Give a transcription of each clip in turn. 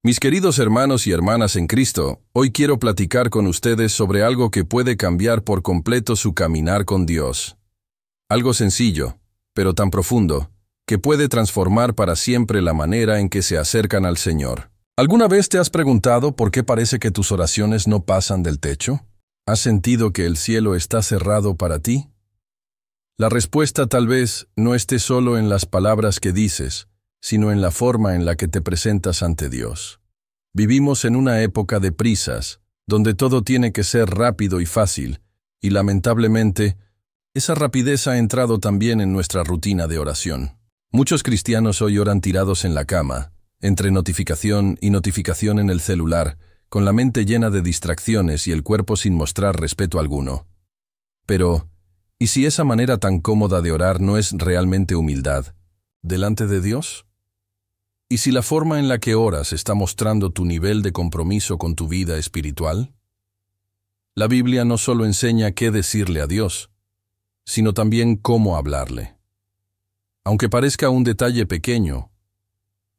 Mis queridos hermanos y hermanas en Cristo, hoy quiero platicar con ustedes sobre algo que puede cambiar por completo su caminar con Dios. Algo sencillo, pero tan profundo, que puede transformar para siempre la manera en que se acercan al Señor. ¿Alguna vez te has preguntado por qué parece que tus oraciones no pasan del techo? ¿Has sentido que el cielo está cerrado para ti? La respuesta tal vez no esté solo en las palabras que dices, sino en la forma en la que te presentas ante Dios. Vivimos en una época de prisas, donde todo tiene que ser rápido y fácil, y lamentablemente, esa rapidez ha entrado también en nuestra rutina de oración. Muchos cristianos hoy oran tirados en la cama, entre notificación y notificación en el celular, con la mente llena de distracciones y el cuerpo sin mostrar respeto alguno. Pero, ¿y si esa manera tan cómoda de orar no es realmente humildad delante de Dios? ¿Y si la forma en la que oras está mostrando tu nivel de compromiso con tu vida espiritual? La Biblia no solo enseña qué decirle a Dios, sino también cómo hablarle. Aunque parezca un detalle pequeño,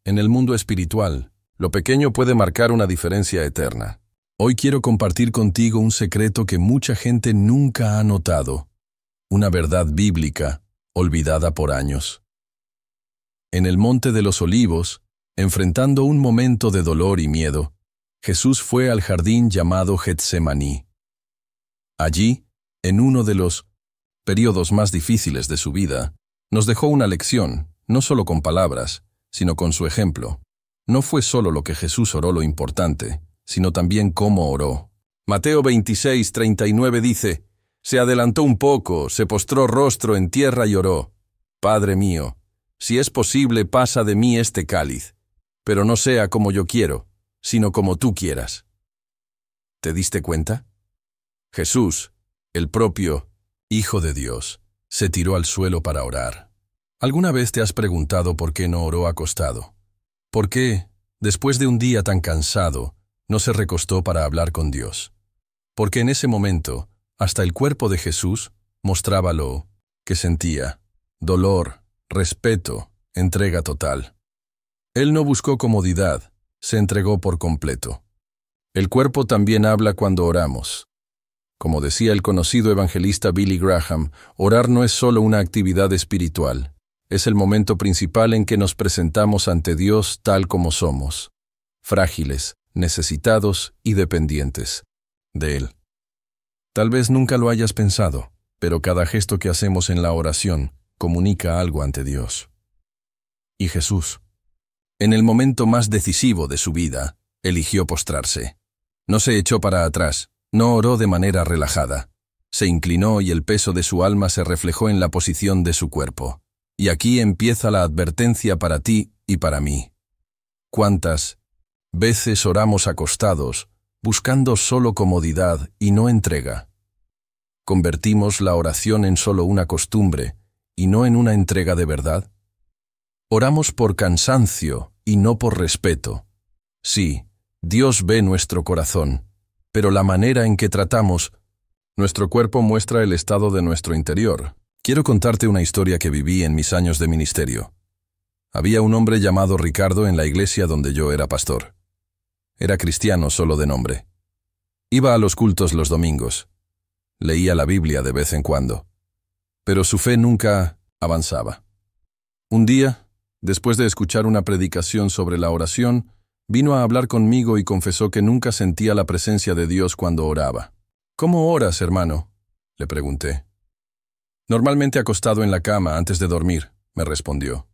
en el mundo espiritual, lo pequeño puede marcar una diferencia eterna. Hoy quiero compartir contigo un secreto que mucha gente nunca ha notado, una verdad bíblica olvidada por años. En el Monte de los Olivos, enfrentando un momento de dolor y miedo, Jesús fue al jardín llamado Getsemaní. Allí, en uno de los periodos más difíciles de su vida, nos dejó una lección, no solo con palabras, sino con su ejemplo. No fue solo lo que Jesús oró lo importante, sino también cómo oró. Mateo 26:39 dice, «Se adelantó un poco, se postró rostro en tierra y oró, Padre mío, si es posible, pasa de mí este cáliz, pero no sea como yo quiero, sino como tú quieras». ¿Te diste cuenta? Jesús, el propio Hijo de Dios, se tiró al suelo para orar. ¿Alguna vez te has preguntado por qué no oró acostado? ¿Por qué, después de un día tan cansado, no se recostó para hablar con Dios? Porque en ese momento, hasta el cuerpo de Jesús mostraba lo que sentía: dolor, respeto, entrega total. Él no buscó comodidad, se entregó por completo. El cuerpo también habla cuando oramos. Como decía el conocido evangelista Billy Graham, orar no es solo una actividad espiritual, es el momento principal en que nos presentamos ante Dios tal como somos, frágiles, necesitados y dependientes de Él. Tal vez nunca lo hayas pensado, pero cada gesto que hacemos en la oración comunica algo ante Dios. Y Jesús, en el momento más decisivo de su vida, eligió postrarse. No se echó para atrás, no oró de manera relajada. Se inclinó y el peso de su alma se reflejó en la posición de su cuerpo. Y aquí empieza la advertencia para ti y para mí. ¿Cuántas veces oramos acostados, buscando solo comodidad y no entrega? ¿Convertimos la oración en solo una costumbre y no en una entrega de verdad? Oramos por cansancio y no por respeto. Sí, Dios ve nuestro corazón, pero la manera en que tratamos nuestro cuerpo muestra el estado de nuestro interior. Quiero contarte una historia que viví en mis años de ministerio. Había un hombre llamado Ricardo en la iglesia donde yo era pastor. Era cristiano solo de nombre. Iba a los cultos los domingos. Leía la Biblia de vez en cuando. Pero su fe nunca avanzaba. Un día, después de escuchar una predicación sobre la oración, vino a hablar conmigo y confesó que nunca sentía la presencia de Dios cuando oraba. «¿Cómo oras, hermano?», le pregunté. «Normalmente acostado en la cama antes de dormir», me respondió.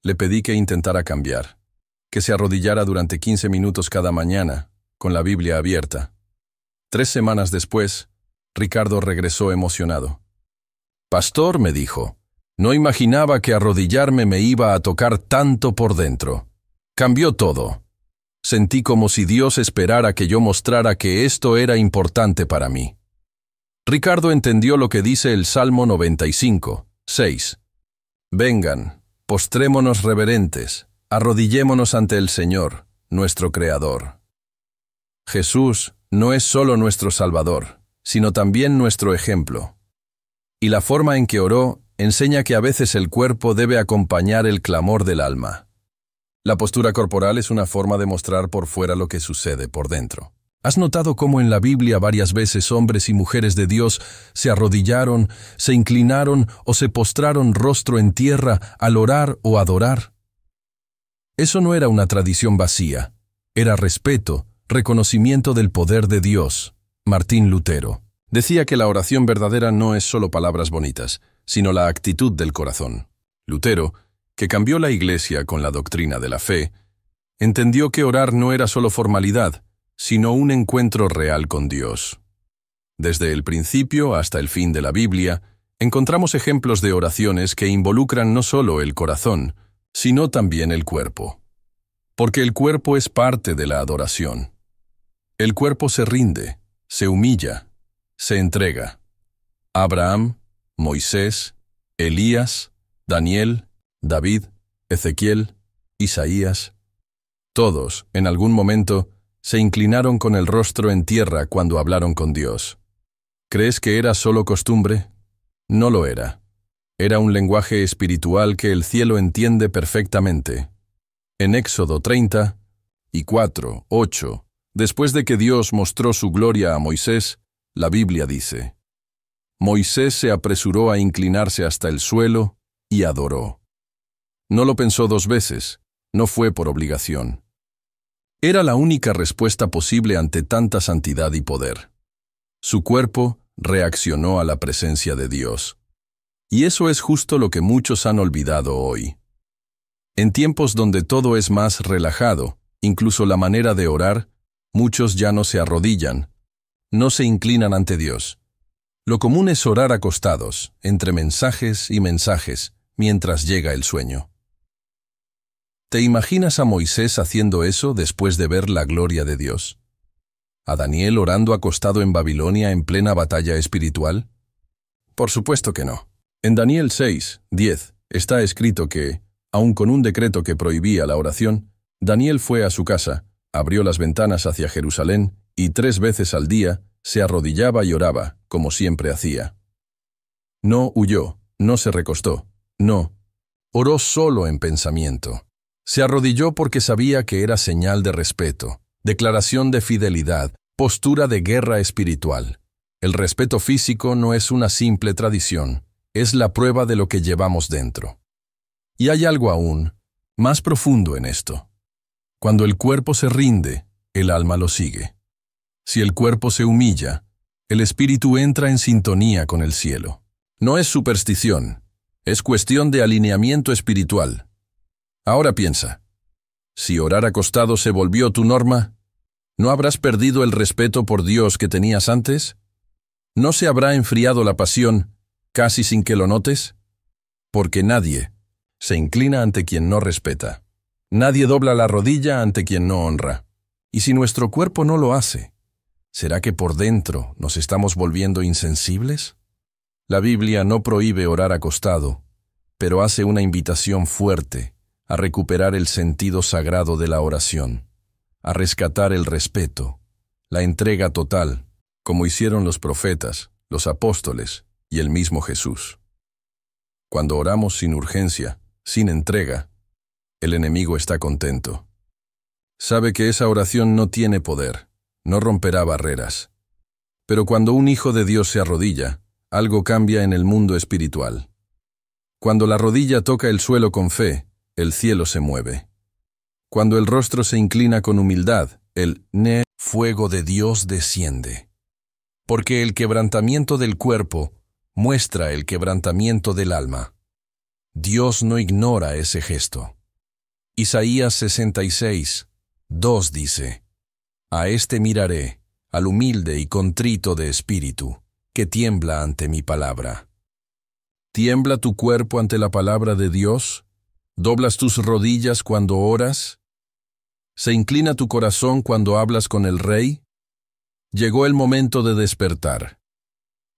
Le pedí que intentara cambiar, que se arrodillara durante 15 minutos cada mañana, con la Biblia abierta. 3 semanas después, Ricardo regresó emocionado. «Pastor», me dijo, «no imaginaba que arrodillarme me iba a tocar tanto por dentro. Cambió todo. Sentí como si Dios esperara que yo mostrara que esto era importante para mí». Ricardo entendió lo que dice el Salmo 95:6. «Vengan, postrémonos reverentes, arrodillémonos ante el Señor, nuestro Creador». Jesús no es solo nuestro Salvador, sino también nuestro ejemplo. Y la forma en que oró enseña que a veces el cuerpo debe acompañar el clamor del alma. La postura corporal es una forma de mostrar por fuera lo que sucede por dentro. ¿Has notado cómo en la Biblia varias veces hombres y mujeres de Dios se arrodillaron, se inclinaron o se postraron rostro en tierra al orar o adorar? Eso no era una tradición vacía, era respeto, reconocimiento del poder de Dios. Martín Lutero decía que la oración verdadera no es solo palabras bonitas, sino la actitud del corazón. Lutero, que cambió la Iglesia con la doctrina de la fe, entendió que orar no era solo formalidad, sino un encuentro real con Dios. Desde el principio hasta el fin de la Biblia, encontramos ejemplos de oraciones que involucran no solo el corazón, sino también el cuerpo. Porque el cuerpo es parte de la adoración. El cuerpo se rinde, se humilla, se entrega. Abraham, Moisés, Elías, Daniel, David, Ezequiel, Isaías, todos, en algún momento, se inclinaron con el rostro en tierra cuando hablaron con Dios. ¿Crees que era solo costumbre? No lo era. Era un lenguaje espiritual que el cielo entiende perfectamente. En Éxodo 30 y 4:8, después de que Dios mostró su gloria a Moisés, la Biblia dice: Moisés se apresuró a inclinarse hasta el suelo y adoró. No lo pensó dos veces, no fue por obligación. Era la única respuesta posible ante tanta santidad y poder. Su cuerpo reaccionó a la presencia de Dios. Y eso es justo lo que muchos han olvidado hoy. En tiempos donde todo es más relajado, incluso la manera de orar, muchos ya no se arrodillan, no se inclinan ante Dios. Lo común es orar acostados, entre mensajes y mensajes, mientras llega el sueño. ¿Te imaginas a Moisés haciendo eso después de ver la gloria de Dios? ¿A Daniel orando acostado en Babilonia en plena batalla espiritual? Por supuesto que no. En Daniel 6:10 está escrito que, aun con un decreto que prohibía la oración, Daniel fue a su casa, abrió las ventanas hacia Jerusalén y 3 veces al día se arrodillaba y oraba, como siempre hacía. No huyó, no se recostó, no. Oró solo en pensamiento. Se arrodilló porque sabía que era señal de respeto, declaración de fidelidad, postura de guerra espiritual. El respeto físico no es una simple tradición, es la prueba de lo que llevamos dentro. Y hay algo aún más profundo en esto. Cuando el cuerpo se rinde, el alma lo sigue. Si el cuerpo se humilla, el espíritu entra en sintonía con el cielo. No es superstición, es cuestión de alineamiento espiritual. Ahora piensa, si orar acostado se volvió tu norma, ¿no habrás perdido el respeto por Dios que tenías antes? ¿No se habrá enfriado la pasión, casi sin que lo notes? Porque nadie se inclina ante quien no respeta. Nadie dobla la rodilla ante quien no honra. Y si nuestro cuerpo no lo hace, ¿será que por dentro nos estamos volviendo insensibles? La Biblia no prohíbe orar acostado, pero hace una invitación fuerte a recuperar el sentido sagrado de la oración, a rescatar el respeto, la entrega total, como hicieron los profetas, los apóstoles y el mismo Jesús. Cuando oramos sin urgencia, sin entrega, el enemigo está contento. Sabe que esa oración no tiene poder, no romperá barreras. Pero cuando un hijo de Dios se arrodilla, algo cambia en el mundo espiritual. Cuando la rodilla toca el suelo con fe, el cielo se mueve. Cuando el rostro se inclina con humildad, el fuego de Dios desciende. Porque el quebrantamiento del cuerpo muestra el quebrantamiento del alma. Dios no ignora ese gesto. Isaías 66:2 dice: A este miraré, al humilde y contrito de espíritu, que tiembla ante mi palabra. ¿Tiembla tu cuerpo ante la palabra de Dios? ¿Doblas tus rodillas cuando oras? ¿Se inclina tu corazón cuando hablas con el Rey? Llegó el momento de despertar,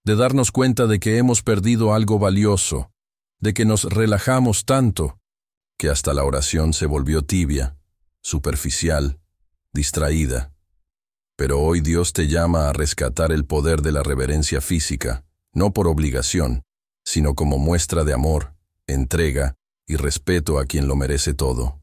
de darnos cuenta de que hemos perdido algo valioso, de que nos relajamos tanto, que hasta la oración se volvió tibia, superficial, distraída. Pero hoy Dios te llama a rescatar el poder de la reverencia física, no por obligación, sino como muestra de amor, entrega y respeto a quien lo merece todo.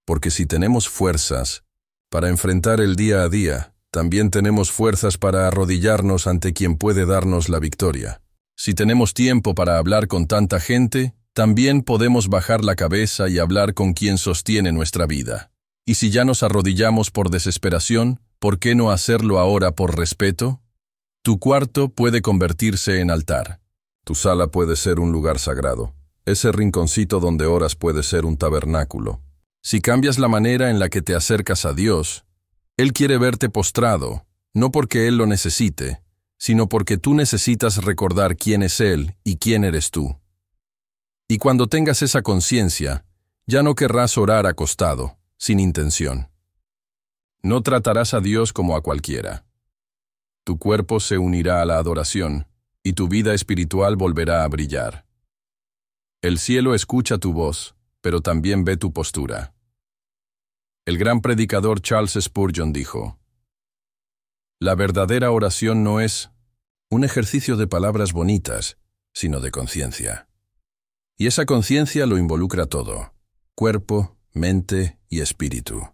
Porque si tenemos fuerzas para enfrentar el día a día, también tenemos fuerzas para arrodillarnos ante quien puede darnos la victoria. Si tenemos tiempo para hablar con tanta gente, también podemos bajar la cabeza y hablar con quien sostiene nuestra vida. Y si ya nos arrodillamos por desesperación, ¿por qué no hacerlo ahora por respeto? Tu cuarto puede convertirse en altar. Tu sala puede ser un lugar sagrado. Ese rinconcito donde oras puede ser un tabernáculo. Si cambias la manera en la que te acercas a Dios, Él quiere verte postrado, no porque Él lo necesite, sino porque tú necesitas recordar quién es Él y quién eres tú. Y cuando tengas esa conciencia, ya no querrás orar acostado, sin intención. No tratarás a Dios como a cualquiera. Tu cuerpo se unirá a la adoración, y tu vida espiritual volverá a brillar. El cielo escucha tu voz, pero también ve tu postura. El gran predicador Charles Spurgeon dijo: la verdadera oración no es un ejercicio de palabras bonitas, sino de conciencia. Y esa conciencia lo involucra todo: cuerpo, mente y espíritu.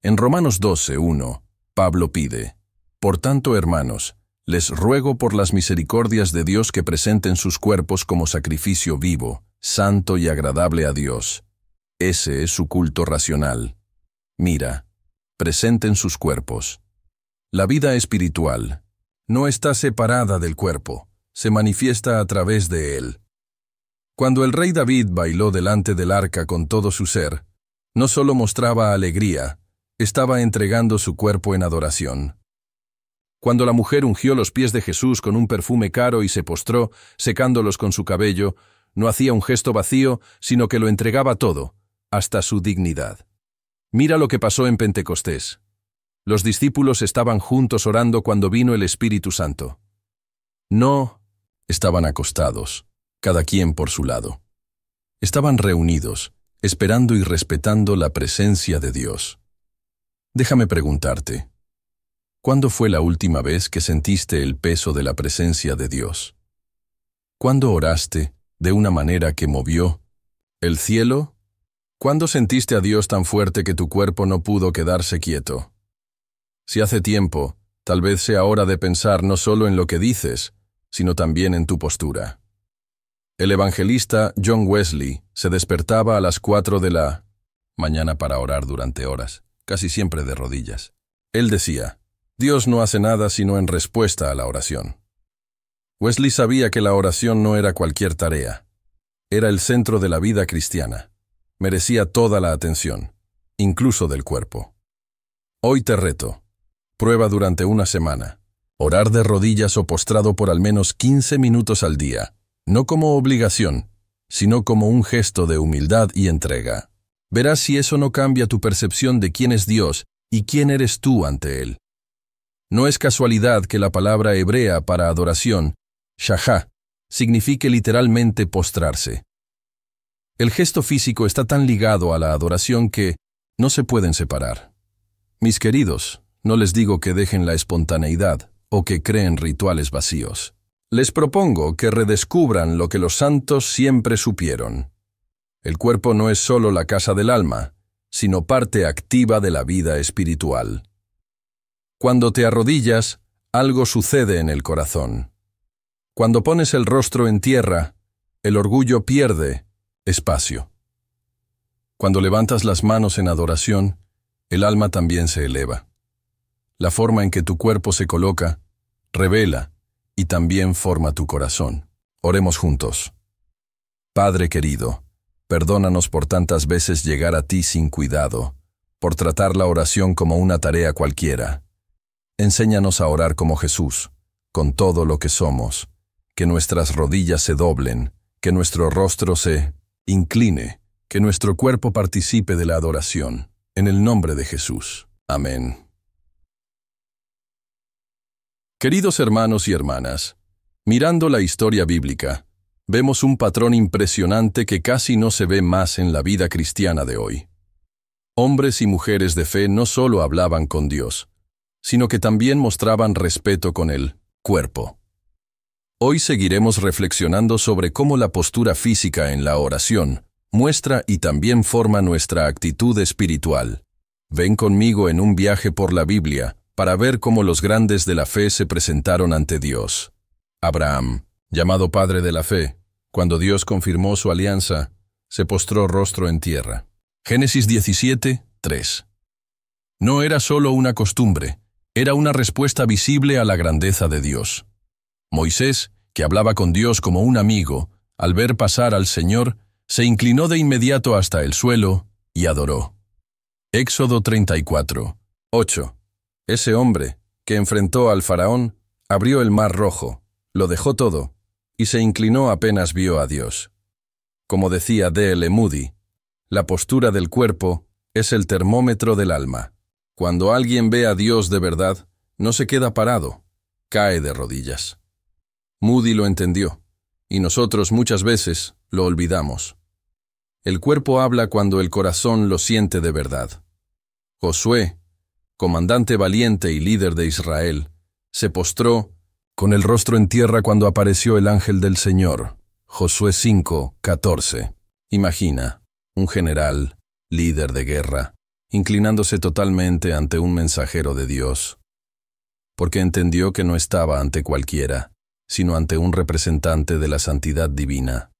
En Romanos 12:1, Pablo pide: por tanto, hermanos, les ruego por las misericordias de Dios que presenten sus cuerpos como sacrificio vivo, santo y agradable a Dios. Ese es su culto racional. Mira, presenten sus cuerpos. La vida espiritual no está separada del cuerpo, se manifiesta a través de él. Cuando el rey David bailó delante del arca con todo su ser, no solo mostraba alegría, estaba entregando su cuerpo en adoración. Cuando la mujer ungió los pies de Jesús con un perfume caro y se postró, secándolos con su cabello, no hacía un gesto vacío, sino que lo entregaba todo, hasta su dignidad. Mira lo que pasó en Pentecostés. Los discípulos estaban juntos orando cuando vino el Espíritu Santo. No estaban acostados, cada quien por su lado. Estaban reunidos, esperando y respetando la presencia de Dios. Déjame preguntarte, ¿cuándo fue la última vez que sentiste el peso de la presencia de Dios? ¿Cuándo oraste de una manera que movió el cielo? ¿Cuándo sentiste a Dios tan fuerte que tu cuerpo no pudo quedarse quieto? Si hace tiempo, tal vez sea hora de pensar no solo en lo que dices, sino también en tu postura. El evangelista John Wesley se despertaba a las 4 de la mañana para orar durante horas, casi siempre de rodillas. Él decía: Dios no hace nada sino en respuesta a la oración. Wesley sabía que la oración no era cualquier tarea. Era el centro de la vida cristiana. Merecía toda la atención, incluso del cuerpo. Hoy te reto. Prueba durante una semana. Orar de rodillas o postrado por al menos 15 minutos al día, no como obligación, sino como un gesto de humildad y entrega. Verás si eso no cambia tu percepción de quién es Dios y quién eres tú ante Él. No es casualidad que la palabra hebrea para adoración, shahá, signifique literalmente postrarse. El gesto físico está tan ligado a la adoración que no se pueden separar. Mis queridos, no les digo que dejen la espontaneidad o que creen rituales vacíos. Les propongo que redescubran lo que los santos siempre supieron. El cuerpo no es solo la casa del alma, sino parte activa de la vida espiritual. Cuando te arrodillas, algo sucede en el corazón. Cuando pones el rostro en tierra, el orgullo pierde espacio. Cuando levantas las manos en adoración, el alma también se eleva. La forma en que tu cuerpo se coloca, revela y también forma tu corazón. Oremos juntos. Padre querido, perdónanos por tantas veces llegar a ti sin cuidado, por tratar la oración como una tarea cualquiera. Enséñanos a orar como Jesús, con todo lo que somos, que nuestras rodillas se doblen, que nuestro rostro se incline, que nuestro cuerpo participe de la adoración. En el nombre de Jesús. Amén. Queridos hermanos y hermanas, mirando la historia bíblica, vemos un patrón impresionante que casi no se ve más en la vida cristiana de hoy. Hombres y mujeres de fe no solo hablaban con Dios, sino que también mostraban respeto con el cuerpo. Hoy seguiremos reflexionando sobre cómo la postura física en la oración muestra y también forma nuestra actitud espiritual. Ven conmigo en un viaje por la Biblia para ver cómo los grandes de la fe se presentaron ante Dios. Abraham, llamado padre de la fe, cuando Dios confirmó su alianza, se postró rostro en tierra. Génesis 17, 3. No era solo una costumbre, era una respuesta visible a la grandeza de Dios. Moisés, que hablaba con Dios como un amigo, al ver pasar al Señor, se inclinó de inmediato hasta el suelo y adoró. Éxodo 34, 8. Ese hombre, que enfrentó al faraón, abrió el mar rojo, lo dejó todo, y se inclinó apenas vio a Dios. Como decía D.L. Moody, la postura del cuerpo es el termómetro del alma. Cuando alguien ve a Dios de verdad, no se queda parado, cae de rodillas. Moody lo entendió, y nosotros muchas veces lo olvidamos. El cuerpo habla cuando el corazón lo siente de verdad. Josué, comandante valiente y líder de Israel, se postró con el rostro en tierra cuando apareció el ángel del Señor. Josué 5, 14. Imagina, un general, líder de guerra, inclinándose totalmente ante un mensajero de Dios, porque entendió que no estaba ante cualquiera, sino ante un representante de la santidad divina.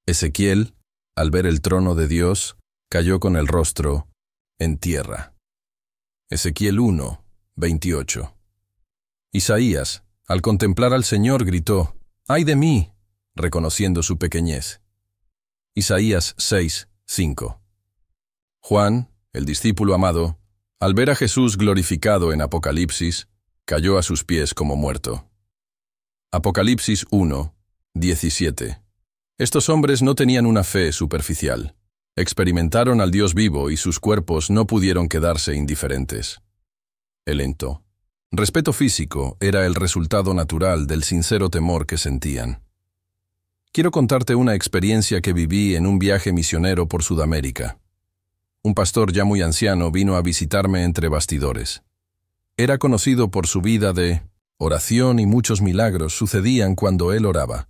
Ezequiel, al ver el trono de Dios, cayó con el rostro en tierra. Ezequiel 1, 28. Isaías, al contemplar al Señor, gritó, ¡ay de mí!, reconociendo su pequeñez. Isaías 6, 5. Juan, el discípulo amado, al ver a Jesús glorificado en Apocalipsis, cayó a sus pies como muerto. Apocalipsis 1, 17. Estos hombres no tenían una fe superficial. Experimentaron al Dios vivo y sus cuerpos no pudieron quedarse indiferentes. El lento respeto físico era el resultado natural del sincero temor que sentían. Quiero contarte una experiencia que viví en un viaje misionero por Sudamérica. Un pastor ya muy anciano vino a visitarme entre bastidores. Era conocido por su vida de oración y muchos milagros sucedían cuando él oraba.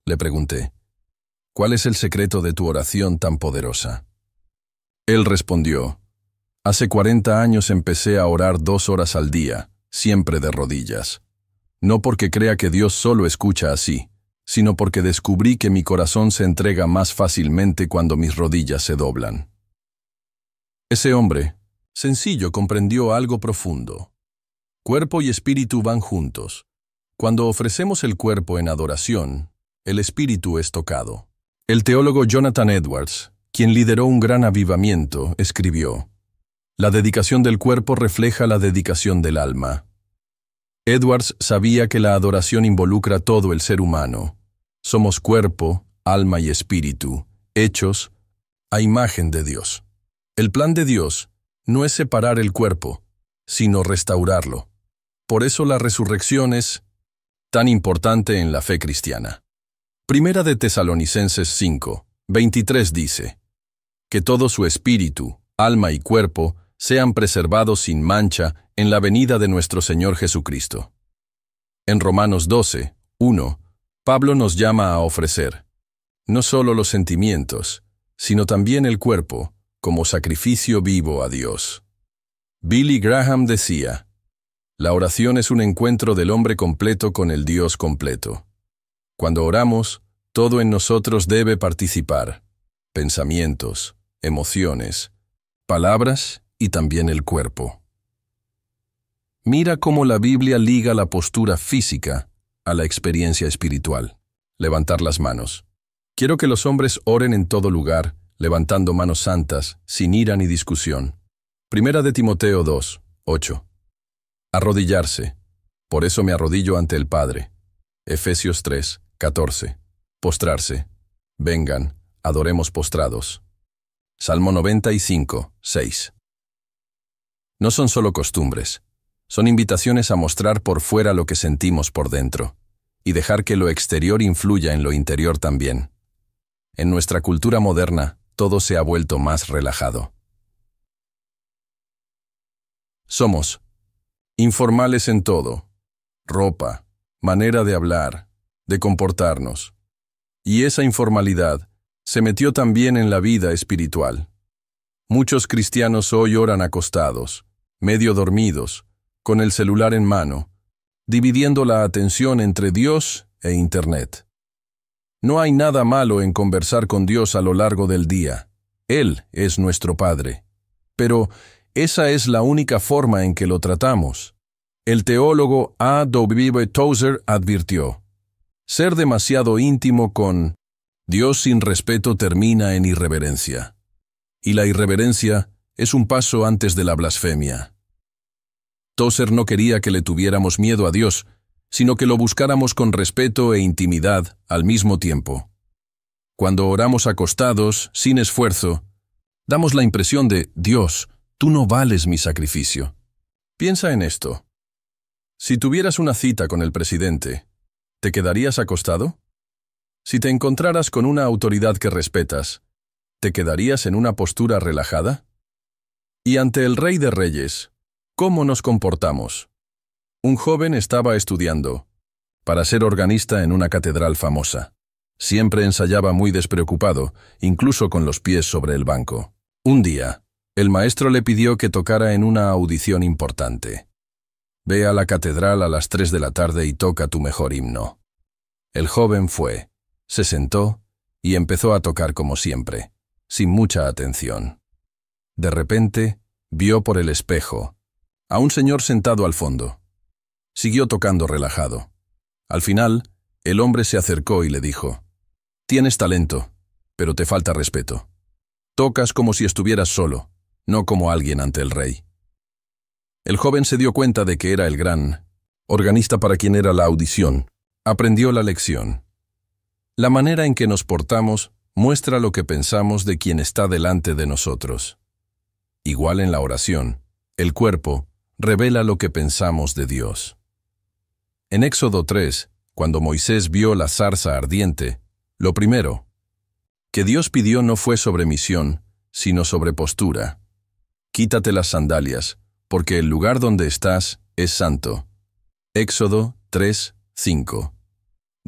Le pregunté, ¿cuál es el secreto de tu oración tan poderosa? Él respondió, hace 40 años empecé a orar 2 horas al día, siempre de rodillas. No porque crea que Dios solo escucha así, sino porque descubrí que mi corazón se entrega más fácilmente cuando mis rodillas se doblan. Ese hombre, sencillo, comprendió algo profundo. Cuerpo y espíritu van juntos. Cuando ofrecemos el cuerpo en adoración, el espíritu es tocado. El teólogo Jonathan Edwards, quien lideró un gran avivamiento, escribió, la dedicación del cuerpo refleja la dedicación del alma. Edwards sabía que la adoración involucra todo el ser humano. Somos cuerpo, alma y espíritu, hechos a imagen de Dios. El plan de Dios no es separar el cuerpo, sino restaurarlo. Por eso la resurrección es tan importante en la fe cristiana. Primera de Tesalonicenses 5, 23 dice, que todo su espíritu, alma y cuerpo sean preservados sin mancha en la venida de nuestro Señor Jesucristo. En Romanos 12, 1, Pablo nos llama a ofrecer, no solo los sentimientos, sino también el cuerpo, como sacrificio vivo a Dios. Billy Graham decía, la oración es un encuentro del hombre completo con el Dios completo. Cuando oramos, todo en nosotros debe participar, pensamientos, emociones, palabras y también el cuerpo. Mira cómo la Biblia liga la postura física a la experiencia espiritual. Levantar las manos. Quiero que los hombres oren en todo lugar, levantando manos santas, sin ira ni discusión. Primera de Timoteo 2, 8. Arrodillarse. Por eso me arrodillo ante el Padre. Efesios 3, 14. Postrarse. Vengan, adoremos postrados. Salmo 95, 6. No son solo costumbres, son invitaciones a mostrar por fuera lo que sentimos por dentro, y dejar que lo exterior influya en lo interior también. En nuestra cultura moderna, todo se ha vuelto más relajado. Somos informales en todo, ropa, manera de hablar, de comportarnos. Y esa informalidad Se metió también en la vida espiritual. Muchos cristianos hoy oran acostados, medio dormidos, con el celular en mano, dividiendo la atención entre Dios e Internet. No hay nada malo en conversar con Dios a lo largo del día. Él es nuestro Padre. Pero esa es la única forma en que lo tratamos. El teólogo A. W. Tozer advirtió: ser demasiado íntimo con Dios sin respeto termina en irreverencia. Y la irreverencia es un paso antes de la blasfemia. Tozer no quería que le tuviéramos miedo a Dios, sino que lo buscáramos con respeto e intimidad al mismo tiempo. Cuando oramos acostados, sin esfuerzo, damos la impresión de: Dios, tú no vales mi sacrificio. Piensa en esto. Si tuvieras una cita con el presidente, ¿te quedarías acostado? Si te encontraras con una autoridad que respetas, ¿te quedarías en una postura relajada? Y ante el Rey de Reyes, ¿cómo nos comportamos? Un joven estaba estudiando para ser organista en una catedral famosa. Siempre ensayaba muy despreocupado, incluso con los pies sobre el banco. Un día, el maestro le pidió que tocara en una audición importante. Ve a la catedral a las 3 de la tarde y toca tu mejor himno. El joven fue, se sentó y empezó a tocar como siempre, sin mucha atención. De repente, vio por el espejo a un señor sentado al fondo. Siguió tocando relajado. Al final, el hombre se acercó y le dijo: tienes talento, pero te falta respeto. Tocas como si estuvieras solo, no como alguien ante el rey. El joven se dio cuenta de que era el gran organista para quien era la audición. Aprendió la lección. La manera en que nos portamos muestra lo que pensamos de quien está delante de nosotros. Igual en la oración, el cuerpo revela lo que pensamos de Dios. En Éxodo 3, cuando Moisés vio la zarza ardiente, lo primero que Dios pidió no fue sobre misión, sino sobre postura. Quítate las sandalias, porque el lugar donde estás es santo. Éxodo 3, 5.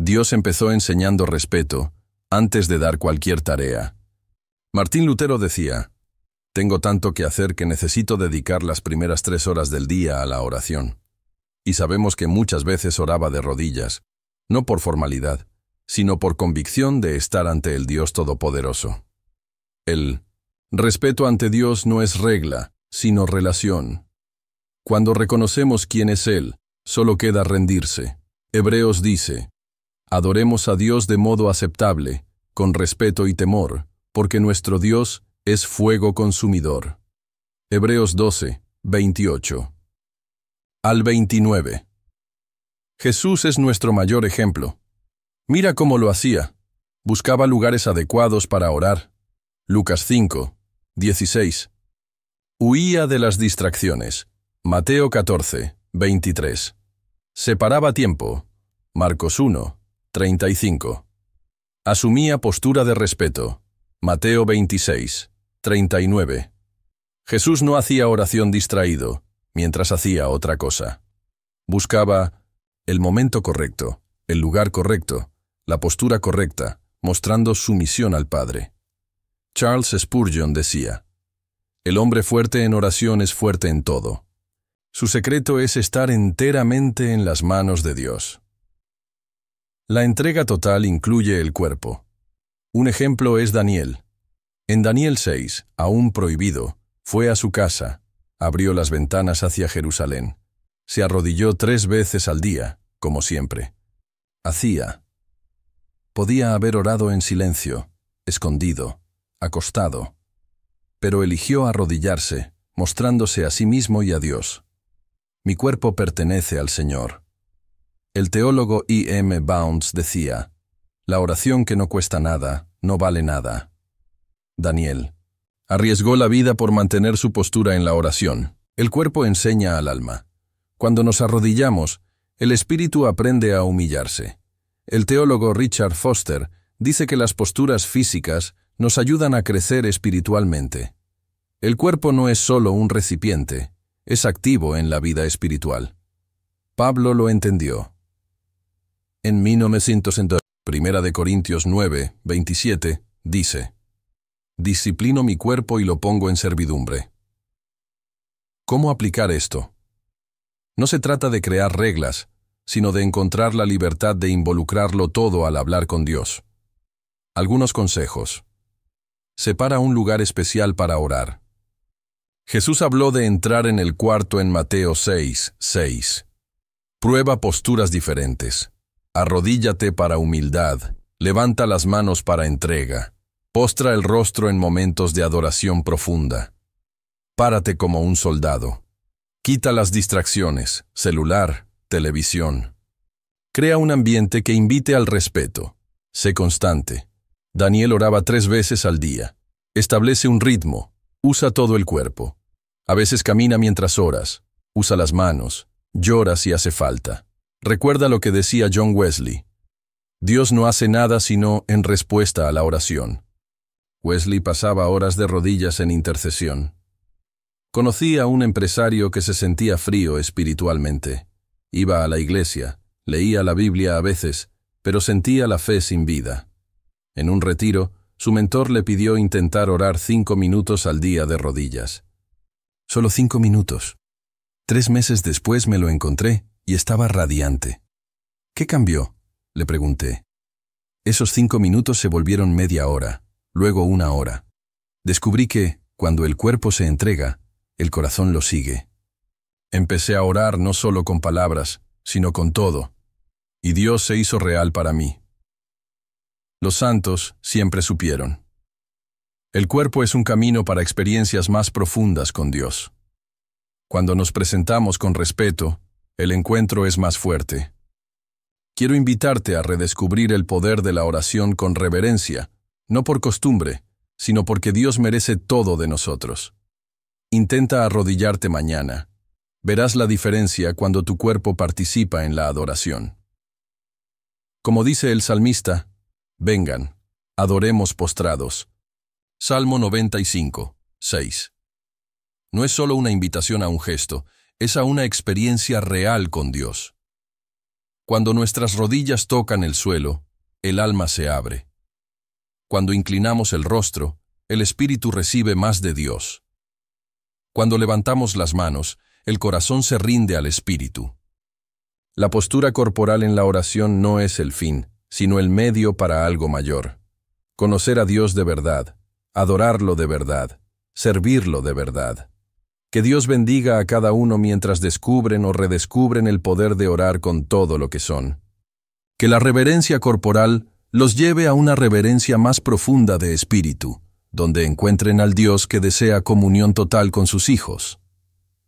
Dios empezó enseñando respeto antes de dar cualquier tarea. Martín Lutero decía: tengo tanto que hacer que necesito dedicar las primeras 3 horas del día a la oración. Y sabemos que muchas veces oraba de rodillas, no por formalidad, sino por convicción de estar ante el Dios Todopoderoso. El respeto ante Dios no es regla, sino relación. Cuando reconocemos quién es Él, solo queda rendirse. Hebreos dice: adoremos a Dios de modo aceptable, con respeto y temor, porque nuestro Dios es fuego consumidor. Hebreos 12, 28. Al 29. Jesús es nuestro mayor ejemplo. Mira cómo lo hacía. Buscaba lugares adecuados para orar. Lucas 5, 16. Huía de las distracciones. Mateo 14, 23. Separaba tiempo. Marcos 1, 35. Asumía postura de respeto. Mateo 26, 39. Jesús no hacía oración distraído, mientras hacía otra cosa. Buscaba el momento correcto, el lugar correcto, la postura correcta, mostrando sumisión al Padre. Charles Spurgeon decía: el hombre fuerte en oración es fuerte en todo. Su secreto es estar enteramente en las manos de Dios. La entrega total incluye el cuerpo. Un ejemplo es Daniel. En Daniel 6, aún prohibido, fue a su casa, abrió las ventanas hacia Jerusalén, se arrodilló 3 veces al día, como siempre. Podía haber orado en silencio, escondido, acostado, pero eligió arrodillarse, mostrándose a sí mismo y a Dios. Mi cuerpo pertenece al Señor. El teólogo E. M. Bounds decía: la oración que no cuesta nada, no vale nada. Daniel arriesgó la vida por mantener su postura en la oración. El cuerpo enseña al alma. Cuando nos arrodillamos, el espíritu aprende a humillarse. El teólogo Richard Foster dice que las posturas físicas nos ayudan a crecer espiritualmente. El cuerpo no es solo un recipiente, es activo en la vida espiritual. Pablo lo entendió. En 1902, 1 Corintios 9, 27, dice: disciplino mi cuerpo y lo pongo en servidumbre. ¿Cómo aplicar esto? No se trata de crear reglas, sino de encontrar la libertad de involucrarlo todo al hablar con Dios. Algunos consejos. Separa un lugar especial para orar. Jesús habló de entrar en el cuarto en Mateo 6:6. Prueba posturas diferentes. Arrodíllate para humildad. Levanta las manos para entrega. Postra el rostro en momentos de adoración profunda. Párate como un soldado. Quita las distracciones, celular, televisión. Crea un ambiente que invite al respeto. Sé constante. Daniel oraba 3 veces al día. Establece un ritmo. Usa todo el cuerpo. A veces camina mientras oras. Usa las manos. Llora si hace falta. Recuerda lo que decía John Wesley. Dios no hace nada sino en respuesta a la oración. Wesley pasaba horas de rodillas en intercesión. Conocí a un empresario que se sentía frío espiritualmente. Iba a la iglesia, leía la Biblia a veces, pero sentía la fe sin vida. En un retiro, su mentor le pidió intentar orar 5 minutos al día de rodillas. Solo 5 minutos. 3 meses después me lo encontré y estaba radiante. ¿Qué cambió?, le pregunté. Esos 5 minutos se volvieron media hora, luego 1 hora. Descubrí que, cuando el cuerpo se entrega, el corazón lo sigue. Empecé a orar no solo con palabras, sino con todo. Y Dios se hizo real para mí. Los santos siempre supieron. El cuerpo es un camino para experiencias más profundas con Dios. Cuando nos presentamos con respeto, el encuentro es más fuerte. Quiero invitarte a redescubrir el poder de la oración con reverencia, no por costumbre, sino porque Dios merece todo de nosotros. Intenta arrodillarte mañana. Verás la diferencia cuando tu cuerpo participa en la adoración. Como dice el salmista, vengan, adoremos postrados. Salmo 95:6. No es solo una invitación a un gesto, es a una experiencia real con Dios. Cuando nuestras rodillas tocan el suelo, el alma se abre. Cuando inclinamos el rostro, el espíritu recibe más de Dios. Cuando levantamos las manos, el corazón se rinde al espíritu. La postura corporal en la oración no es el fin, sino el medio para algo mayor. Conocer a Dios de verdad, adorarlo de verdad, servirlo de verdad. Que Dios bendiga a cada uno mientras descubren o redescubren el poder de orar con todo lo que son. Que la reverencia corporal los lleve a una reverencia más profunda de espíritu, donde encuentren al Dios que desea comunión total con sus hijos.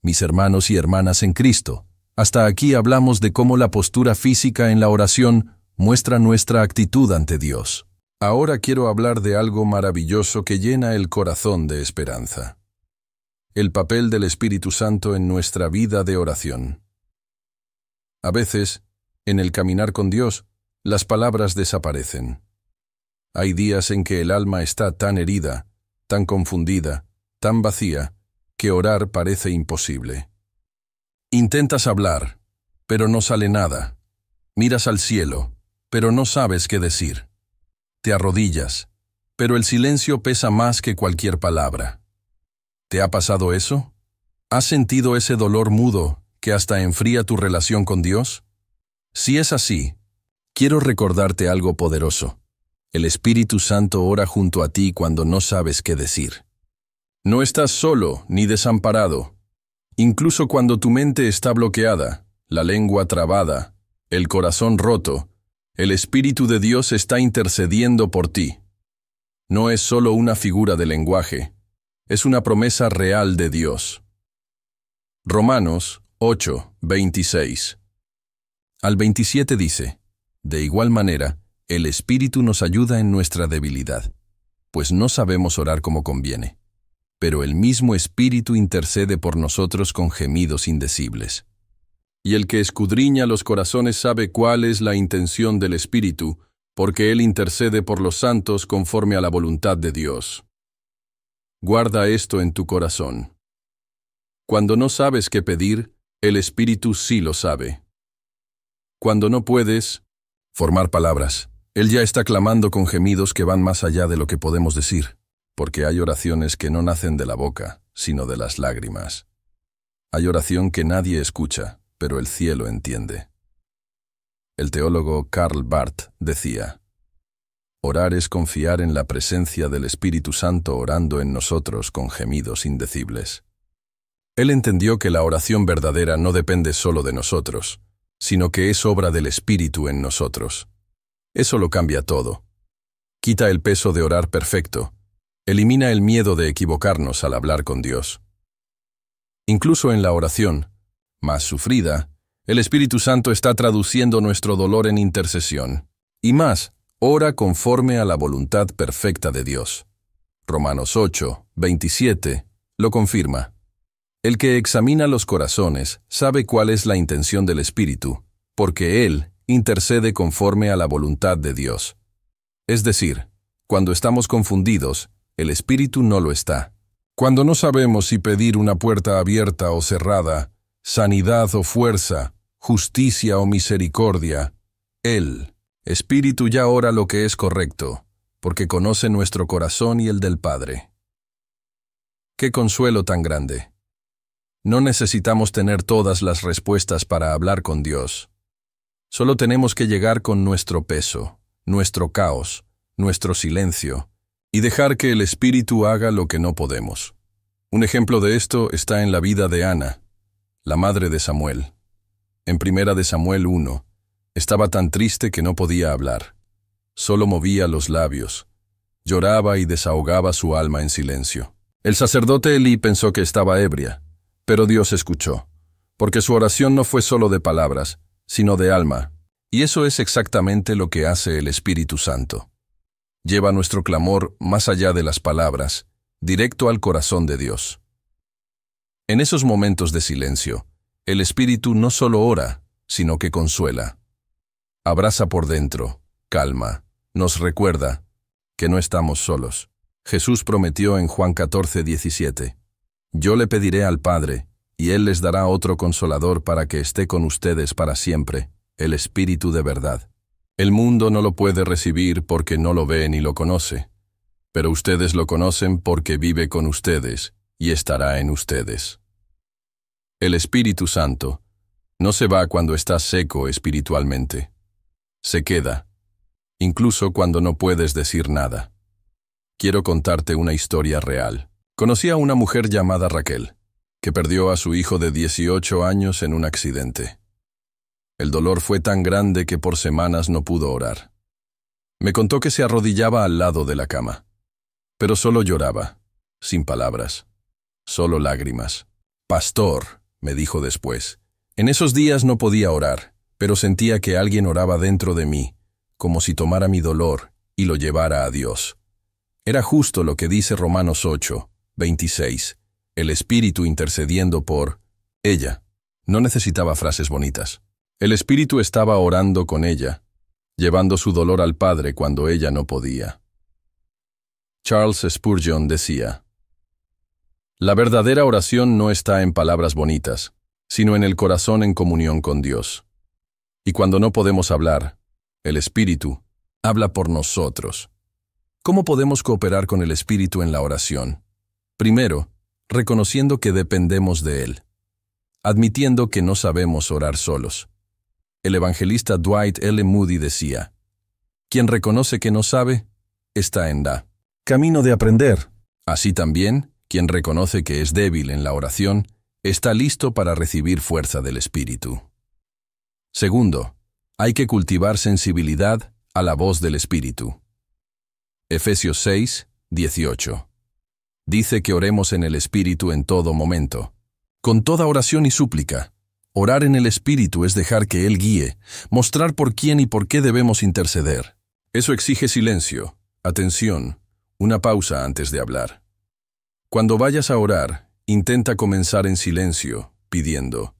Mis hermanos y hermanas en Cristo, hasta aquí hablamos de cómo la postura física en la oración muestra nuestra actitud ante Dios. Ahora quiero hablar de algo maravilloso que llena el corazón de esperanza. El papel del Espíritu Santo en nuestra vida de oración. A veces, en el caminar con Dios, las palabras desaparecen. Hay días en que el alma está tan herida, tan confundida, tan vacía, que orar parece imposible. Intentas hablar, pero no sale nada. Miras al cielo, pero no sabes qué decir. Te arrodillas, pero el silencio pesa más que cualquier palabra. ¿Te ha pasado eso? ¿Has sentido ese dolor mudo que hasta enfría tu relación con Dios? Si es así, quiero recordarte algo poderoso. El Espíritu Santo ora junto a ti cuando no sabes qué decir. No estás solo ni desamparado. Incluso cuando tu mente está bloqueada, la lengua trabada, el corazón roto, el Espíritu de Dios está intercediendo por ti. No es solo una figura de lenguaje, es una promesa real de Dios. Romanos 8:26. Al 27 dice, de igual manera, el Espíritu nos ayuda en nuestra debilidad, pues no sabemos orar como conviene, pero el mismo Espíritu intercede por nosotros con gemidos indecibles. Y el que escudriña los corazones sabe cuál es la intención del Espíritu, porque Él intercede por los santos conforme a la voluntad de Dios. Guarda esto en tu corazón. Cuando no sabes qué pedir, el Espíritu sí lo sabe. Cuando no puedes formar palabras, Él ya está clamando con gemidos que van más allá de lo que podemos decir, porque hay oraciones que no nacen de la boca, sino de las lágrimas. Hay oración que nadie escucha, pero el cielo entiende. El teólogo Karl Barth decía: orar es confiar en la presencia del Espíritu Santo orando en nosotros con gemidos indecibles. Él entendió que la oración verdadera no depende solo de nosotros, sino que es obra del Espíritu en nosotros. Eso lo cambia todo. Quita el peso de orar perfecto, elimina el miedo de equivocarnos al hablar con Dios. Incluso en la oración más sufrida, el Espíritu Santo está traduciendo nuestro dolor en intercesión. Y más, ora conforme a la voluntad perfecta de Dios. Romanos 8, 27, lo confirma. El que examina los corazones sabe cuál es la intención del Espíritu, porque Él intercede conforme a la voluntad de Dios. Es decir, cuando estamos confundidos, el Espíritu no lo está. Cuando no sabemos si pedir una puerta abierta o cerrada, sanidad o fuerza, justicia o misericordia, Él, Espíritu, ya ora lo que es correcto, porque conoce nuestro corazón y el del Padre. ¡Qué consuelo tan grande! No necesitamos tener todas las respuestas para hablar con Dios. Solo tenemos que llegar con nuestro peso, nuestro caos, nuestro silencio, y dejar que el Espíritu haga lo que no podemos. Un ejemplo de esto está en la vida de Ana, la madre de Samuel. En 1 de Samuel 1, estaba tan triste que no podía hablar. Solo movía los labios. Lloraba y desahogaba su alma en silencio. El sacerdote Elí pensó que estaba ebria, pero Dios escuchó, porque su oración no fue solo de palabras, sino de alma, y eso es exactamente lo que hace el Espíritu Santo. Lleva nuestro clamor más allá de las palabras, directo al corazón de Dios. En esos momentos de silencio, el Espíritu no solo ora, sino que consuela. Abraza por dentro, calma, nos recuerda que no estamos solos. Jesús prometió en Juan 14, 17, «Yo le pediré al Padre, y Él les dará otro consolador para que esté con ustedes para siempre, el Espíritu de verdad. El mundo no lo puede recibir porque no lo ve ni lo conoce, pero ustedes lo conocen porque vive con ustedes y estará en ustedes». El Espíritu Santo no se va cuando estás seco espiritualmente. Se queda, incluso cuando no puedes decir nada. Quiero contarte una historia real. Conocí a una mujer llamada Raquel, que perdió a su hijo de 18 años en un accidente. El dolor fue tan grande que por semanas no pudo orar. Me contó que se arrodillaba al lado de la cama, pero solo lloraba, sin palabras, solo lágrimas. «Pastor», me dijo después, «en esos días no podía orar, pero sentía que alguien oraba dentro de mí, como si tomara mi dolor y lo llevara a Dios». Era justo lo que dice Romanos 8, 26, el Espíritu intercediendo por ella. No necesitaba frases bonitas. El Espíritu estaba orando con ella, llevando su dolor al Padre cuando ella no podía. Charles Spurgeon decía: «La verdadera oración no está en palabras bonitas, sino en el corazón en comunión con Dios. Y cuando no podemos hablar, el Espíritu habla por nosotros». ¿Cómo podemos cooperar con el Espíritu en la oración? Primero, reconociendo que dependemos de Él, admitiendo que no sabemos orar solos. El evangelista Dwight L. Moody decía: «Quien reconoce que no sabe, está en camino de aprender». Así también, quien reconoce que es débil en la oración, está listo para recibir fuerza del Espíritu. Segundo, hay que cultivar sensibilidad a la voz del Espíritu. Efesios 6, 18. Dice que oremos en el Espíritu en todo momento, con toda oración y súplica. Orar en el Espíritu es dejar que Él guíe, mostrar por quién y por qué debemos interceder. Eso exige silencio, atención, una pausa antes de hablar. Cuando vayas a orar, intenta comenzar en silencio, pidiendo: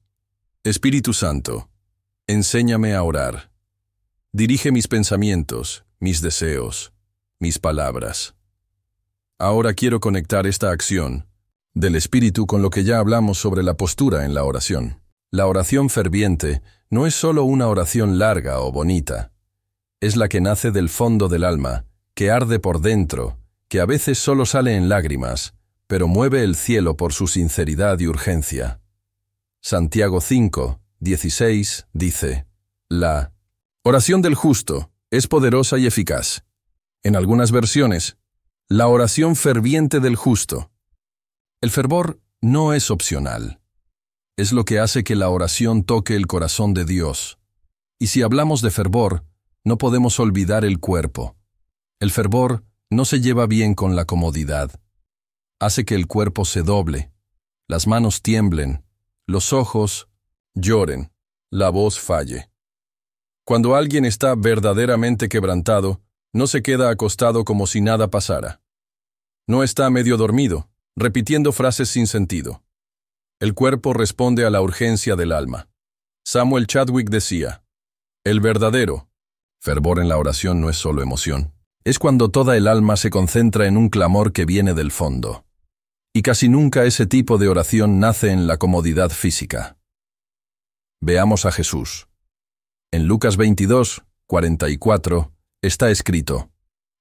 «Espíritu Santo, enséñame a orar. Dirige mis pensamientos, mis deseos, mis palabras». Ahora quiero conectar esta acción del Espíritu con lo que ya hablamos sobre la postura en la oración. La oración ferviente no es solo una oración larga o bonita. es la que nace del fondo del alma, que arde por dentro, que a veces solo sale en lágrimas, pero mueve el cielo por su sinceridad y urgencia. Santiago 5, 16 dice: la oración del justo es poderosa y eficaz. En algunas versiones, la oración ferviente del justo. El fervor no es opcional. Es lo que hace que la oración toque el corazón de Dios. Y si hablamos de fervor, no podemos olvidar el cuerpo. El fervor no se lleva bien con la comodidad. Hace que el cuerpo se doble, las manos tiemblen, los ojos lloren, la voz falle. Cuando alguien está verdaderamente quebrantado, no se queda acostado como si nada pasara. No está medio dormido, repitiendo frases sin sentido. El cuerpo responde a la urgencia del alma. Samuel Chadwick decía: el verdadero fervor en la oración no es solo emoción. Es cuando toda el alma se concentra en un clamor que viene del fondo. Y casi nunca ese tipo de oración nace en la comodidad física. Veamos a Jesús. En Lucas 22, 44, está escrito: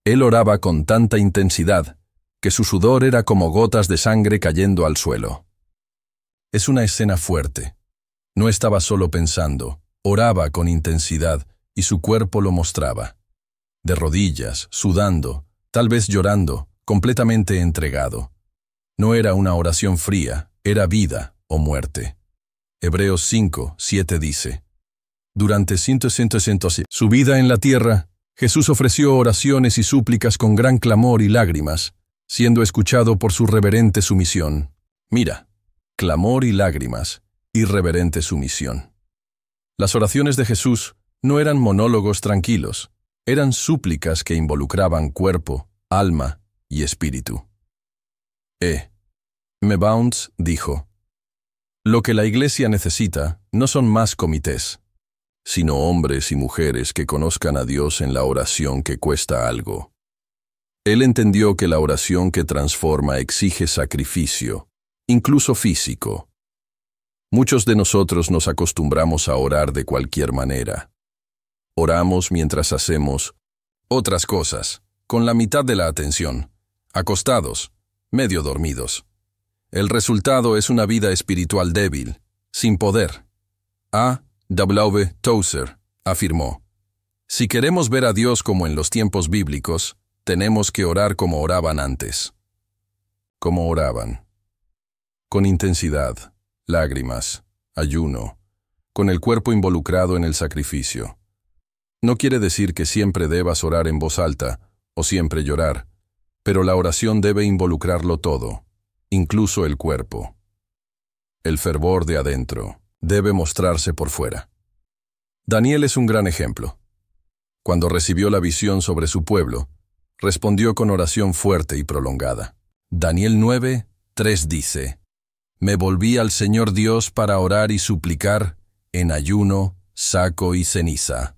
Él oraba con tanta intensidad que su sudor era como gotas de sangre cayendo al suelo. Es una escena fuerte. No estaba solo pensando, oraba con intensidad y su cuerpo lo mostraba. De rodillas, sudando, tal vez llorando, completamente entregado. No era una oración fría, era vida o muerte. Hebreos 5, 7 dice: durante su vida en la tierra, Jesús ofreció oraciones y súplicas con gran clamor y lágrimas, siendo escuchado por su reverente sumisión. Mira, clamor y lágrimas, y reverente sumisión. Las oraciones de Jesús no eran monólogos tranquilos, eran súplicas que involucraban cuerpo, alma y espíritu. M. Bounds dijo: lo que la Iglesia necesita no son más comités, sino hombres y mujeres que conozcan a Dios en la oración que cuesta algo. Él entendió que la oración que transforma exige sacrificio, incluso físico. Muchos de nosotros nos acostumbramos a orar de cualquier manera. Oramos mientras hacemos otras cosas, con la mitad de la atención, acostados, medio dormidos. El resultado es una vida espiritual débil, sin poder. A. W. Tozer afirmó: si queremos ver a Dios como en los tiempos bíblicos, tenemos que orar como oraban antes. ¿Cómo oraban? Con intensidad, lágrimas, ayuno, con el cuerpo involucrado en el sacrificio. No quiere decir que siempre debas orar en voz alta o siempre llorar, pero la oración debe involucrarlo todo, incluso el cuerpo. El fervor de adentro debe mostrarse por fuera. Daniel es un gran ejemplo. Cuando recibió la visión sobre su pueblo, respondió con oración fuerte y prolongada. Daniel 9, 3 dice: me volví al Señor Dios para orar y suplicar en ayuno, saco y ceniza.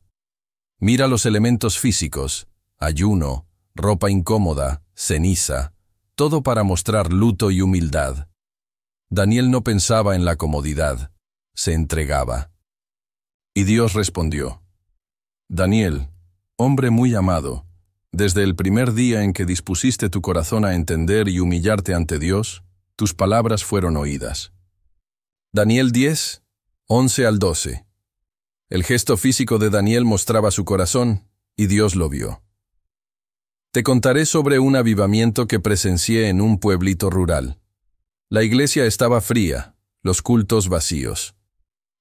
Mira los elementos físicos: ayuno, ropa incómoda, ceniza, todo para mostrar luto y humildad. Daniel no pensaba en la comodidad, se entregaba. Y Dios respondió: Daniel, hombre muy amado, desde el primer día en que dispusiste tu corazón a entender y humillarte ante Dios, tus palabras fueron oídas. Daniel 10, 11 al 12. El gesto físico de Daniel mostraba su corazón, y Dios lo vio. Te contaré sobre un avivamiento que presencié en un pueblito rural. La iglesia estaba fría, los cultos vacíos.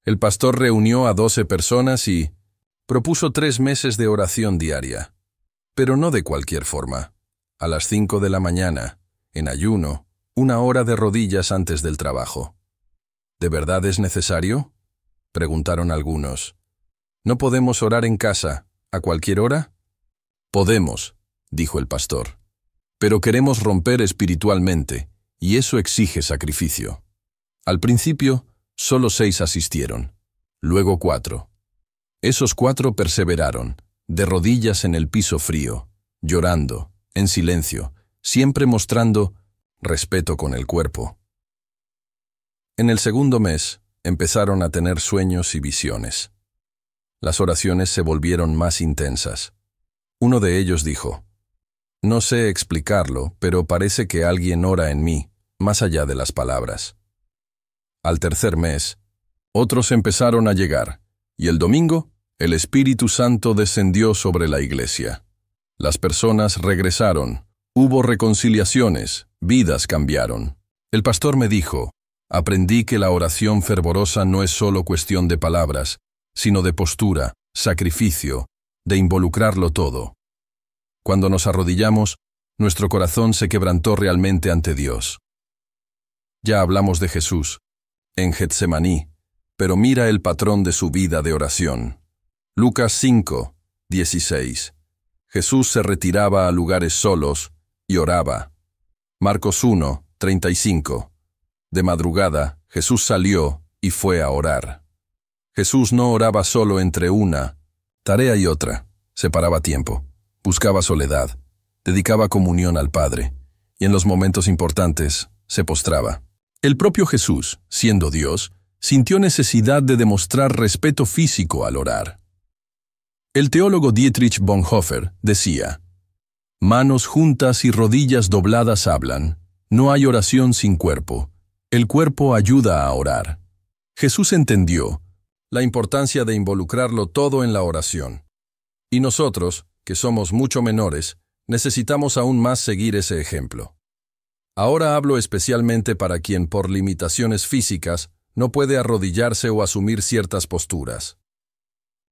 El pastor reunió a 12 personas y propuso 3 meses de oración diaria. Pero no de cualquier forma. A las 5 de la mañana, en ayuno, 1 hora de rodillas antes del trabajo. ¿De verdad es necesario?, preguntaron algunos. ¿No podemos orar en casa, a cualquier hora? Podemos, dijo el pastor. Pero queremos romper espiritualmente, y eso exige sacrificio. Al principio, solo 6 asistieron, luego 4. Esos 4 perseveraron, de rodillas en el piso frío, llorando, en silencio, siempre mostrando respeto con el cuerpo. En el segundo mes, empezaron a tener sueños y visiones. Las oraciones se volvieron más intensas. Uno de ellos dijo: «No sé explicarlo, pero parece que alguien ora en mí, más allá de las palabras». Al tercer mes, otros empezaron a llegar, y el domingo, el Espíritu Santo descendió sobre la iglesia. Las personas regresaron, hubo reconciliaciones, vidas cambiaron. El pastor me dijo: «Aprendí que la oración fervorosa no es solo cuestión de palabras, sino de postura, sacrificio, de involucrarlo todo». Cuando nos arrodillamos, nuestro corazón se quebrantó realmente ante Dios. Ya hablamos de Jesús, en Getsemaní, pero mira el patrón de su vida de oración. Lucas 5, 16. Jesús se retiraba a lugares solos y oraba. Marcos 1, 35. De madrugada, Jesús salió y fue a orar. Jesús no oraba solo entre una tarea y otra, separaba tiempo, buscaba soledad, dedicaba comunión al Padre, y en los momentos importantes se postraba. El propio Jesús, siendo Dios, sintió necesidad de demostrar respeto físico al orar. El teólogo Dietrich Bonhoeffer decía: «Manos juntas y rodillas dobladas hablan. No hay oración sin cuerpo. El cuerpo ayuda a orar». Jesús entendió la importancia de involucrarlo todo en la oración. Y nosotros, que somos mucho menores, necesitamos aún más seguir ese ejemplo. Ahora hablo especialmente para quien por limitaciones físicas no puede arrodillarse o asumir ciertas posturas.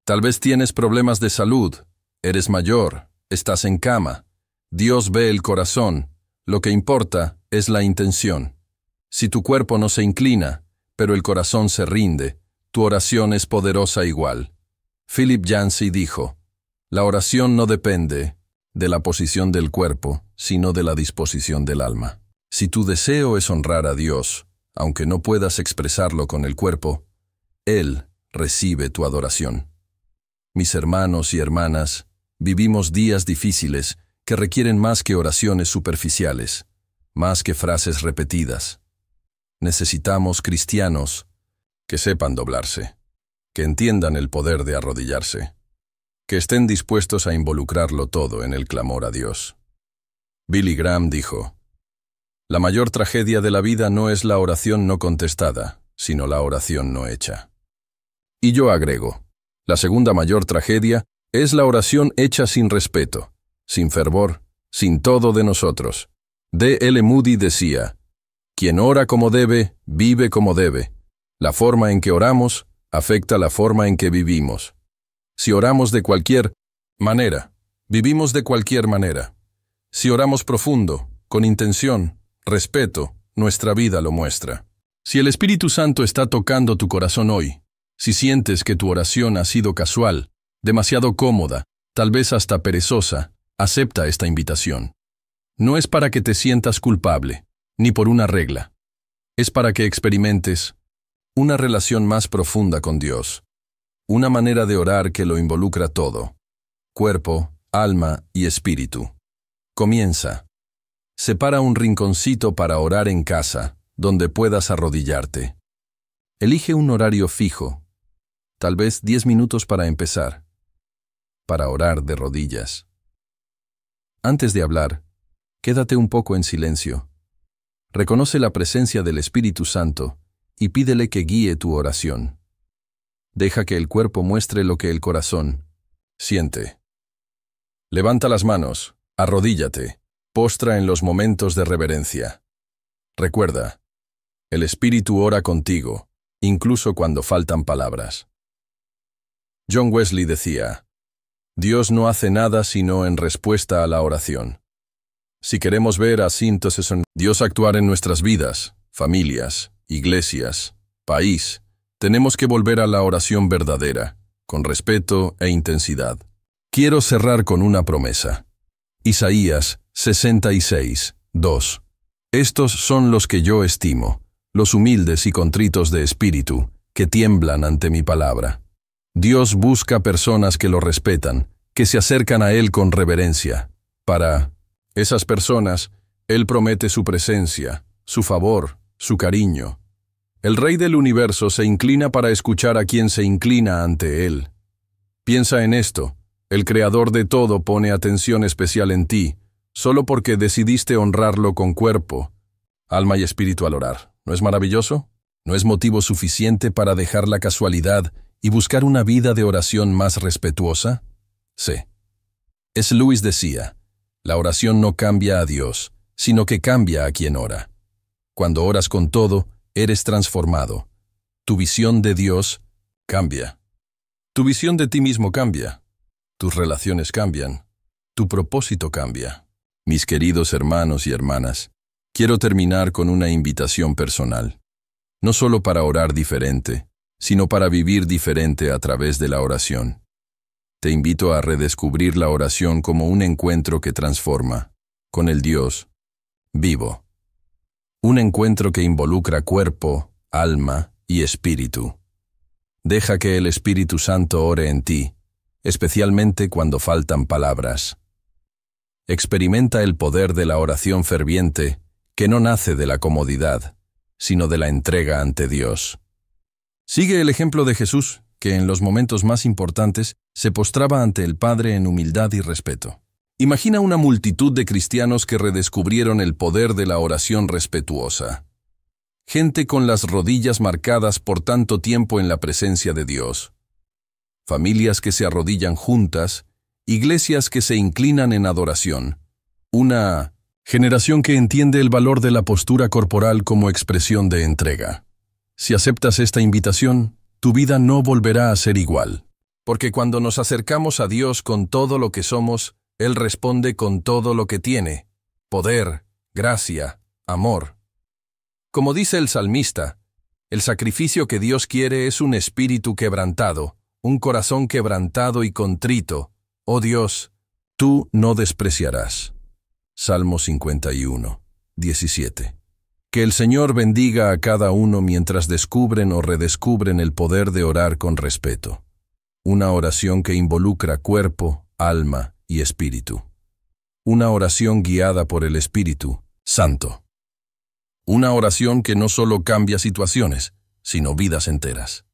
Tal vez tienes problemas de salud, eres mayor, estás en cama. Dios ve el corazón, lo que importa es la intención. Si tu cuerpo no se inclina, pero el corazón se rinde, tu oración es poderosa igual. Philip Yancey dijo: «La oración no depende de la posición del cuerpo, sino de la disposición del alma». Si tu deseo es honrar a Dios, aunque no puedas expresarlo con el cuerpo, Él recibe tu adoración. Mis hermanos y hermanas, vivimos días difíciles que requieren más que oraciones superficiales, más que frases repetidas. Necesitamos cristianos que sepan doblarse, que entiendan el poder de arrodillarse, que estén dispuestos a involucrarlo todo en el clamor a Dios. Billy Graham dijo: «La mayor tragedia de la vida no es la oración no contestada, sino la oración no hecha». Y yo agrego: la segunda mayor tragedia es la oración hecha sin respeto, sin fervor, sin todo de nosotros. D. L. Moody decía: «Quien ora como debe, vive como debe. La forma en que oramos afecta la forma en que vivimos. Si oramos de cualquier manera, vivimos de cualquier manera. Si oramos profundo, con intención, respeto, nuestra vida lo muestra». Si el Espíritu Santo está tocando tu corazón hoy, si sientes que tu oración ha sido casual, demasiado cómoda, tal vez hasta perezosa, acepta esta invitación. No es para que te sientas culpable, ni por una regla. Es para que experimentes una relación más profunda con Dios, una manera de orar que lo involucra todo: cuerpo, alma y espíritu. Comienza. Separa un rinconcito para orar en casa, donde puedas arrodillarte. Elige un horario fijo, tal vez 10 minutos para empezar, para orar de rodillas. Antes de hablar, quédate un poco en silencio. Reconoce la presencia del Espíritu Santo y pídele que guíe tu oración. Deja que el cuerpo muestre lo que el corazón siente. Levanta las manos, arrodíllate, postra en los momentos de reverencia. Recuerda, el Espíritu ora contigo, incluso cuando faltan palabras. John Wesley decía: «Dios no hace nada sino en respuesta a la oración». Si queremos ver a Dios actuar en nuestras vidas, familias, iglesias, país, tenemos que volver a la oración verdadera, con respeto e intensidad. Quiero cerrar con una promesa. Isaías 66, 2. «Estos son los que yo estimo, los humildes y contritos de espíritu, que tiemblan ante mi palabra». Dios busca personas que lo respetan, que se acercan a Él con reverencia. Para esas personas, Él promete su presencia, su favor, su cariño. El Rey del universo se inclina para escuchar a quien se inclina ante Él. Piensa en esto. El Creador de todo pone atención especial en ti, solo porque decidiste honrarlo con cuerpo, alma y espíritu al orar. ¿No es maravilloso? ¿No es motivo suficiente para dejar la casualidad y buscar una vida de oración más respetuosa? Sí. S. Lewis decía, la oración no cambia a Dios, sino que cambia a quien ora. Cuando oras con todo, eres transformado. Tu visión de Dios cambia. Tu visión de ti mismo cambia. Tus relaciones cambian. Tu propósito cambia. Mis queridos hermanos y hermanas, quiero terminar con una invitación personal. No solo para orar diferente, sino para vivir diferente a través de la oración. Te invito a redescubrir la oración como un encuentro que transforma, con el Dios vivo. Un encuentro que involucra cuerpo, alma y espíritu. Deja que el Espíritu Santo ore en ti, especialmente cuando faltan palabras. Experimenta el poder de la oración ferviente, que no nace de la comodidad, sino de la entrega ante Dios. Sigue el ejemplo de Jesús, que en los momentos más importantes se postraba ante el Padre en humildad y respeto. Imagina una multitud de cristianos que redescubrieron el poder de la oración respetuosa. Gente con las rodillas marcadas por tanto tiempo en la presencia de Dios. Familias que se arrodillan juntas, iglesias que se inclinan en adoración. Una generación que entiende el valor de la postura corporal como expresión de entrega. Si aceptas esta invitación, tu vida no volverá a ser igual. Porque cuando nos acercamos a Dios con todo lo que somos, Él responde con todo lo que tiene: poder, gracia, amor. Como dice el salmista, el sacrificio que Dios quiere es un espíritu quebrantado, un corazón quebrantado y contrito. Oh Dios, tú no despreciarás. Salmo 51, 17. Que el Señor bendiga a cada uno mientras descubren o redescubren el poder de orar con respeto. Una oración que involucra cuerpo, alma y espíritu. Una oración guiada por el Espíritu Santo. Una oración que no solo cambia situaciones, sino vidas enteras.